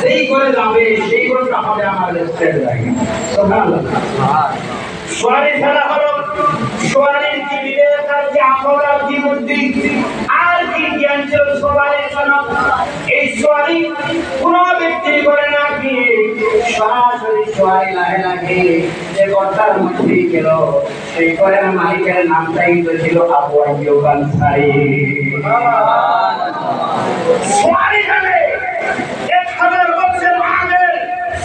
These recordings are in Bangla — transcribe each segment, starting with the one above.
সেই করে যাবে, সেই করে হবে আমার স্টেট লাগে। সোয়ারি খেলা হলো, সোয়ারির কি বিবেক আর কি আমল আর কি বুদ্ধি আর কি জ্ঞান ছিল সোয়ারির জন্য। এই সোয়ারি কোন ব্যক্তি করে না কি সরাসরি সোয়ারি লাগে যে কর্তার মধ্যে গেল সেই করে মালিকের নামটাই তো ছিল আবু আইয়ুব আনসারী। সোয়ারি খেলে 1000 বছর আগে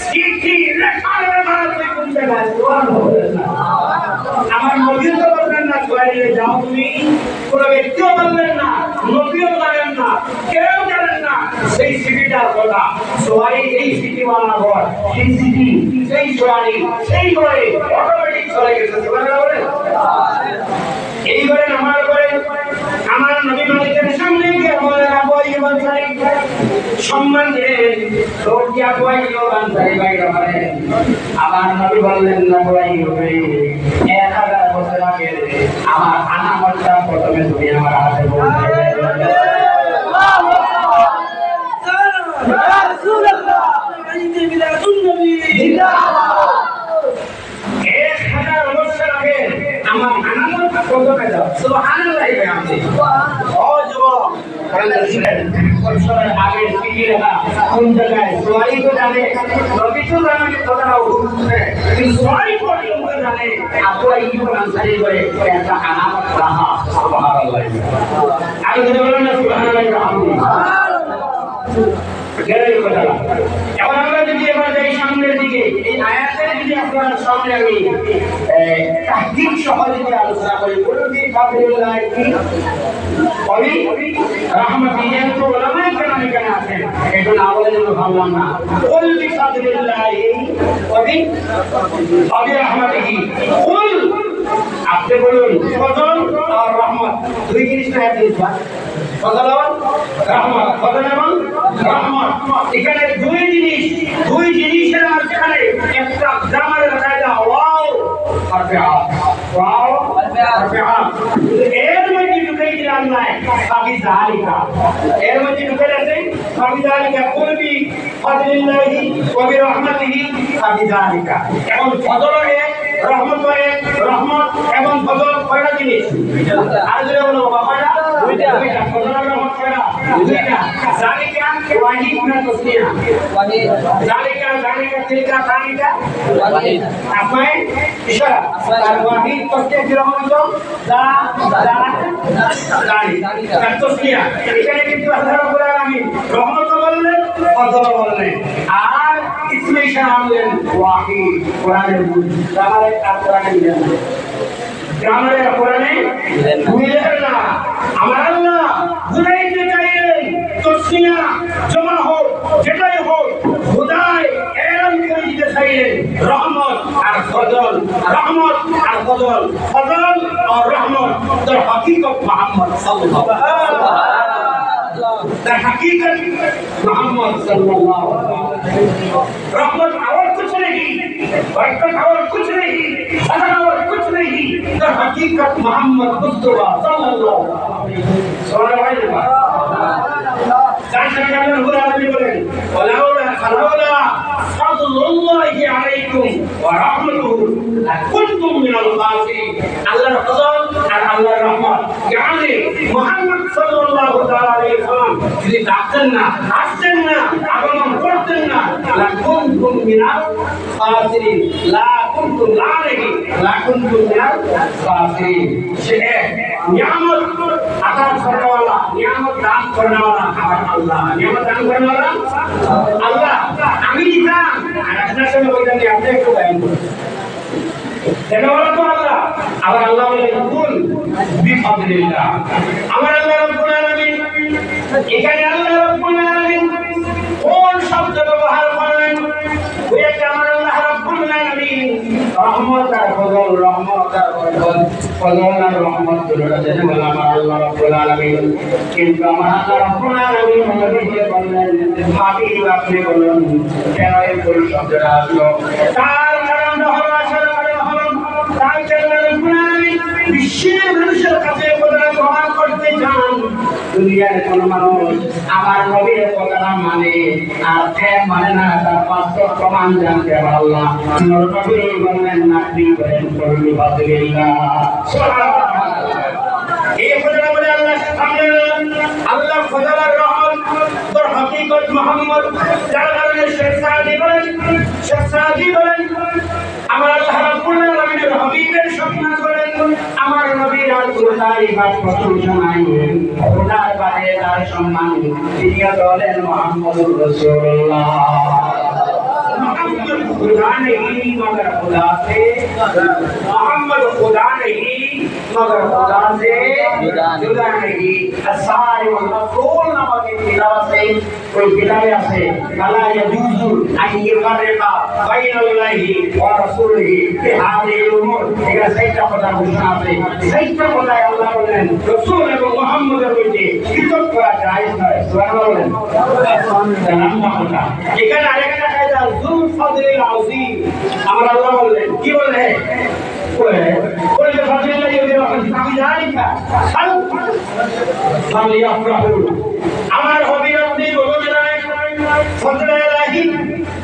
চিঠি লেখার মাধ্যমে কোন জায়গায় সোয়াল হবে না। আমার নবী তো বললেন না সোয়ারিয়ে যাও তুমি, কোন ব্যক্তিও বললেন না, নবীও জানেন না, কেউ জানেন না সেই সিটিটার কথা। সোয়ারি এই সিটিওয়ালা ঘর, সেই সিটি, সেই সোয়ারি, সেই ঘরে অটোমেটিক চলে গেছে। এই ঘরে আমার ঘরে আমার নবী মালিকের সামনে গিয়ে বলেন আবু আইয়ুব আনসারী সম্মান দিলেন, রোজি আবু আইয়ুব আনসারী বাইরে বলেন। আমার নবী বললেন আবু আইয়ুব 1000 বছর আগে আমার আনামতটা প্রথমে তুমি আমার হাতে বলতে আমার আনামত প্রথমে দাও। সুবহানাল্লাহ। ও যুবক আগে শিখি লেখা কোন জায়গায় সোয়ারি তো জানে, নবী তো জানে কথাটা উঠছে, কিন্তু সোয়ারি পর্যন্ত জানে আবু আইয়ুব আনসারী করে একটা আনামত রাখা। সুবহানাল্লাহ। আর যদি বলেন না সুবহানাল্লাহ এখন আমরা যদি এবার যাই সামনের দিকে, এই আয়াতের যদি আপনার সামনে আমি তাহকিক সহ যদি আলোচনা করি, বলুন যে ফাদলিল্লাহ কি কবি রাহমাতুল্লাহ তো ওলামায়ে কেরাম এখানে আছেন, এটা না বলে যেন ভাবলাম না। কুল বিফাদলিল্লাহ কবি কবি রাহমাতুল্লাহ কুল, আপনি বলুন ফজল আর রহমত দুই জিনিসটা এক জিনিস, ফজল আর রহমত, ফজল এবং রহমত এখানে দুই জিনিসের মাঝখানে একটা জামারে রাখা যায় ওয়াও ফাতিহা, ওয়াও ফাতিহা। এর মধ্যে ঢুকে দিলাম না বাকি জালিকা, এর মধ্যে ঢুকে আছে বাকি জালিকা কুলবি ফাদলিল্লাহি ওয়া বিরহমাতিহি বাকি জালিকা। এখন ফজল এক, রহমত এক, রহমত এবং ফজল কয়টা জিনিস? আর যদি বলো বাবারা দুইটা, ফজল আর রহমত কয়টা? দুইটা। জালিকা ওয়াহিদ না তাসনিয়া? ওয়াহিদ। জালিকা তিলকা তালিকা ওয়াহিদ। আফাই ইশারা আর ওয়াহিদ তাসনিয়া কিরকম হলো? জালিকা তাসনিয়া। এখানে কিন্তু আল্লাহ রাব্বুল আলামিন রহমত বললেন, ফজল বললেন, আর ইসমে ইশারা বললেন ওয়াহিদ। কোরআনের জামালে আর কোরআনে মিলেন না, জামালে আর কোরআনে মিলেন না। আমার আল্লাহ বুঝাইতে চাইলেন তসনিয়া জমা হোক যেটাই হোক, খুদায় এরম করে দিতে চাইলেন রহমত আর ফজল, রহমত আর ফজল, ফজল আর রহমত। তার হকিকত মুহাম্মদ সাল্লাল্লাহু আলাইহি ওয়াসাল্লাম, তার হকিকত মুহাম্মদ সাল্লাল্লাহু আলাইহি ওয়াসাল্লাম। রহমত और कुछ नहीं, बरकत और कुछ नहीं, फजल और कुछ नहीं, तो हकीकत मोहम्मद मुस्तफा सल्लल्लाहु अलैहि वसल्लम। जान हुआ आदमी बोले वलाउला खलाउला फजलुल्लाहि अलैकुम व रहमतुहु लकुनतुम मिनाल खासिरिन। আল্লাহর ফজল আর আল্লাহর রহমত জানে মুহাম্মদ সাল্লাল্লাহু তাআলা আলাইহি ওয়াসাল্লাম যদি ডাকতেন না, আসতেন না, আগমন করতেন না, লাকুনতুম মিনাল খাসিরিন, লাকুনতুম লাহি লাকুনতুম মিনাল খাসিরিন। সে নিয়ামত আতা করনেওয়ালা, নিয়ামত দান করনেওয়ালা আমার আল্লাহ, নিয়ামত দান করনেওয়ালা আল্লাহ। আমি দিতাম আর আপনার সঙ্গে বলতেন যে আপনি একটু বয়ান করুন, এটা বলো তো আল্লাহ। আবার আল্লাহ বলেন কুল বিফাদলিল্লাহ। আমার আল্লাহ রাব্বুল আলামিন, এখানে আল্লাহ রাব্বুল আলামিন কোন শব্দ ব্যবহার করেন? ওই একটা আমার আল্লাহ রাব্বুল আলামিন রহমত আর ফজল, রহমত আর ফজল, ফজল আর রহমত দুটোটা যেন বলে আমার আল্লাহ রাব্বুল আলামিন। কিন্তু আমার আল্লাহ রাব্বুল আলামিন নবীকে বললেন হাবিব আপনি বলুন কেন এই কোন শব্দটা আসলো? তার কারণ হলো আসলে তাই আল্লাহ রাব্বুল আলামিন বিশ্বের মানুষের কাছে কথা প্রমাণ করতে চান দুনিয়ার কোন মানুষ আমার নবীর কথাটা মানে আর মানে না, তার বাস্তব প্রমাণ জানতে পারলাম। নবী বললেন নাকরি করেন করলি বাদুল্লাহ এই ফজলা বলে আল্লাহ সামনে আল্লাহ ফজলার রহমত তোর হকিকত মুহাম্মদ যার কারণে শেখ সাদি বলেন আমার আল্লাহ রাব্বুল আলামিনের হাবিবের সম্মান করেন, আমার নবীর আর কোথায় ইবাদ প্রশংসা নাই, খোদার বাদে তার সম্মান তিনি বলেন মুহাম্মদুর রাসূলুল্লাহ। मोहम्मद खुदा नहीं मगर खुदा से, मोहम्मद खुदा नहीं मगर खुदा से जुदा नहीं। सारे रसूल नामक किताब से कोई किताब से भला यजूजु अन यफरका बैनल्लाहि व रसूलिहि फी हादिहिल उमूर, এটা সেইটা কথা ঘোষণা আছে। সেইটা কথা আল্লাহ বলেন রাসূল এবং মুহাম্মদের মধ্যে পৃথক করা জায়েজ নয়। সুবহানাল্লাহ বলেন। এখানে আরেকটা কায়দা যুল ফাযিল আযীম, আমার আল্লাহ বললেন কি বলে বলে ফাযিল্লাহ ইউদিরাহু ফি যালিকা ফালিয়াফরাহু, আমার হাবিব আপনি বলেন ফজলে ইলাহি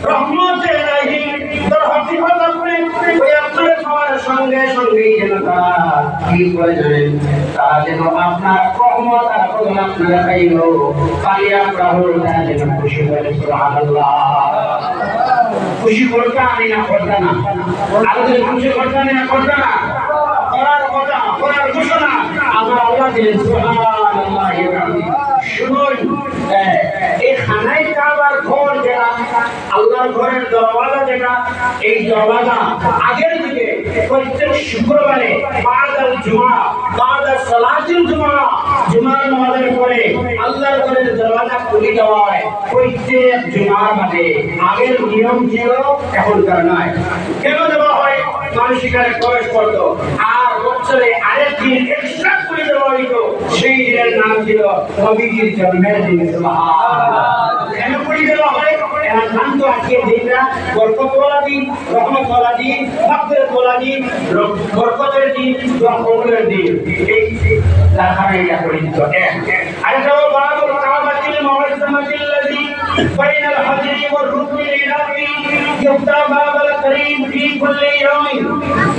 রহমতে ইলাহি তোর হকিকত আপনি ওই আপনার সবার সঙ্গে সঙ্গে যেন তারা কি করে জানেন, তারা যেন আপনার রহমত আর ফজল আপনারা পাইলো ফালিয়াফরাহু, তারা যেন খুশি হয়। সুবহানাল্লাহ। খুশি করতে আমি না করতে না, আরো যদি খুশি করতে আমি না করতে না, করার কথা করার ঘোষণা আমার আল্লাহ দিলেন। সুবহানাল্লাহ। শুনুন, এই খানায় কাবার ঘর যেটা আল্লাহর ঘরের দরওয়াজা যেটা, এই দরওয়াজা আগের দিকে প্রত্যেক শুক্রবারে বাদাল জুমা বাদাল সালাতুল জুমা জুমার নামাজের পরে আল্লাহর ঘরের দরওয়াজা খুলে দেওয়া হয় প্রত্যেক জুমার বাদে। আগের নিয়ম ছিল, এখনকার নয়। কেন দেওয়া হয়? মানুষ এখানে প্রবেশ করতো আর বছরে আরেক দিন এক্সট্রা করে দেওয়া হইতো, সেই দিনের নাম ছিল নবীজির জন্মের দিন। কেন করে দেওয়া হয়? এরা জানতো আজকে দিনটা বরকতওয়ালা দিন, রহমতওয়ালা দিন, মাগফিরাতওয়ালা দিন, বরকতের দিন, কবুলের দিন। এই তার কারণে এটা করে দিত। আরেকটা বাবুল কাবাতিল মুআজ্জামাতিল্লাযী বাইনাল হাজরি ওয়ার রুকনিল ইলাহি ইফতা বাবাল করিম ফি কুল্লি ইয়াউমিন,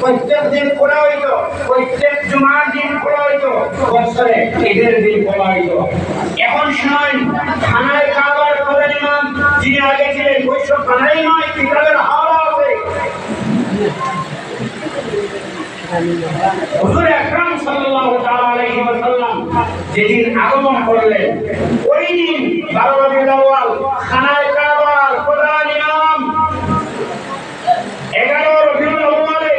প্রত্যেক দিন খোলা হইতো, প্রত্যেক জুমার দিন খোলা হইতো, বছরে ঈদের দিন খোলা হইতো। এখন শুনুন, খানায় কাবার খোদার ইমাম যিনি আগে ছিলেন ওইসব খানাই নয়, কিতাবের হাওয়া আছে। হুজুর আকরাম সাল্লাল্লাহু তাআলা আলাইহি ওয়াসাল্লাম যেদিন আগমন করলেন ওই দিন 12 রবিউল আউয়াল খানায় কাবার খোদার ইমাম 11 রবিউল আউয়ালে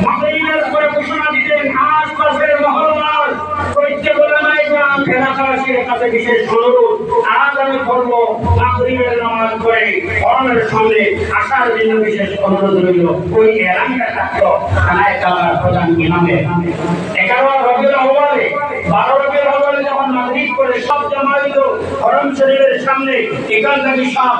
মদিনার উপরে ঘোষণা দিলেন আশপাশের মহল্লার প্রত্যেক উলামায়ে কেরাম এলাকাবাসীর কাছে বিশেষ অনুরোধ, আজ আমি করব মাগরিবের নামাজ পড়ে হরমের সামনে আসার জন্য বিশেষ অনুরোধ রইল। ওই এলাকাটা থাকতো খানায় কাবার প্রধান ইমামে। 11 রবিউল আউয়ালে 12 রবিউল আউয়ালে যখন মাগরিব করে সব জমা হইল হরম শরীফের সামনে, এখান থেকে সব